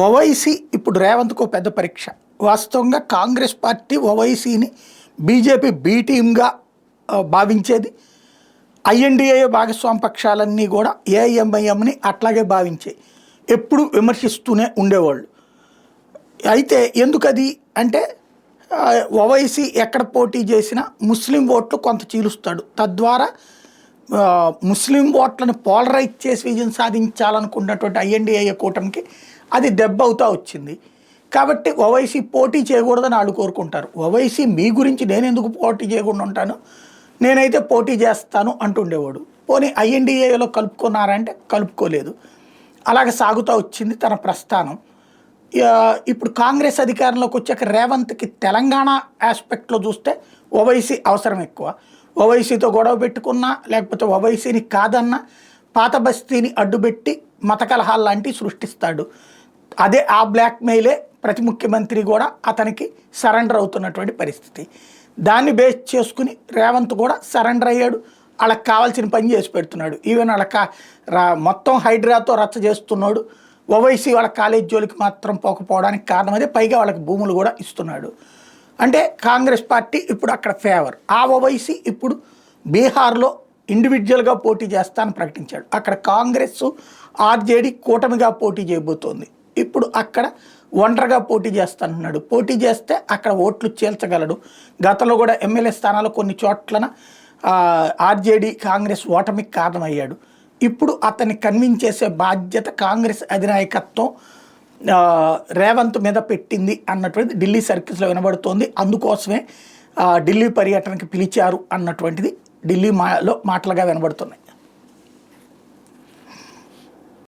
ఓవైసీ ఇప్పుడు రేవంత్కు పెద్ద పరీక్ష. వాస్తవంగా కాంగ్రెస్ పార్టీ ఓవైసీని బీజేపీ బీ టీమ్గా భావించేది. ఐఎన్డీఏ భాగస్వామ్య పక్షాలన్నీ కూడా ఏఐఎంఐఎంని అట్లాగే భావించాయి. ఎప్పుడు విమర్శిస్తూనే ఉండేవాళ్ళు. అయితే ఎందుకది అంటే ఓవైసీ ఎక్కడ పోటీ చేసినా ముస్లిం ఓట్లు కొంత చీలుస్తాడు. తద్వారా ముస్లిం ఓట్లను పోలరైజ్ చేసి విజయం సాధించాలనుకున్నటువంటి ఐఎన్డీఏ కూటమికి అది దెబ్బ అవుతా వచ్చింది. కాబట్టి ఓవైసీ పోటీ చేయకూడదని వాళ్ళు కోరుకుంటారు. ఓవైసీ మీ గురించి నేను ఎందుకు పోటీ చేయకుండా ఉంటాను, నేనైతే పోటీ చేస్తాను అంటుండేవాడు. పోనీ ఐఎన్డీఏలో కలుపుకున్నారంటే కలుపుకోలేదు. అలాగే సాగుతూ వచ్చింది తన ప్రస్థానం. ఇప్పుడు కాంగ్రెస్ అధికారంలోకి వచ్చాక రేవంత్కి తెలంగాణ ఆస్పెక్ట్లో చూస్తే ఓవైసీ అవసరం ఎక్కువ. ఓవైసీతో గొడవ పెట్టుకున్నా లేకపోతే ఓవైసీని కాదన్నా పాత బస్తీని అడ్డుపెట్టి మత కలహాలు లాంటివి సృష్టిస్తాడు. అదే ఆ బ్లాక్మెయిలే ప్రతి ముఖ్యమంత్రి కూడా అతనికి సరెండర్ అవుతున్నటువంటి పరిస్థితి. దాన్ని బేస్ చేసుకుని రేవంత్ కూడా సరెండర్ అయ్యాడు. వాళ్ళకి కావాల్సిన పని చేసి పెడుతున్నాడు. ఈవెన్ మొత్తం హైడ్రాతో రచ్చ చేస్తున్నాడు. ఓవైసీ వాళ్ళ కాలేజ్ జోలికి మాత్రం పోకపోవడానికి కారణం అదే. పైగా వాళ్ళకి భూములు కూడా ఇస్తున్నాడు. అంటే కాంగ్రెస్ పార్టీ ఇప్పుడు అక్కడ ఫేవర్. ఆ ఓవైసీ ఇప్పుడు బీహార్లో ఇండివిజువల్గా పోటీ చేస్తానని ప్రకటించాడు. అక్కడ కాంగ్రెస్ ఆర్జేడీ కూటమిగా పోటీ చేయబోతోంది. ఇప్పుడు అక్కడ ఒంటరిగా పోటీ చేస్తానన్నాడు. పోటీ చేస్తే అక్కడ ఓట్లు చేల్చగలడు. గతంలో కూడా ఎమ్మెల్యే స్థానాలు కొన్ని చోట్లన ఆర్జేడీ కాంగ్రెస్ ఓటమికి కారణమయ్యాడు. ఇప్పుడు అతన్ని కన్విన్స్ చేసే బాధ్యత కాంగ్రెస్ అధినాయకత్వం రేవంత్ మీద పెట్టింది అన్నటువంటిది ఢిల్లీ సర్కిల్స్లో వినబడుతోంది. అందుకోసమే ఢిల్లీ పర్యటనకి పిలిచారు అన్నటువంటిది ఢిల్లీ మాటలుగా వినబడుతున్నాయి.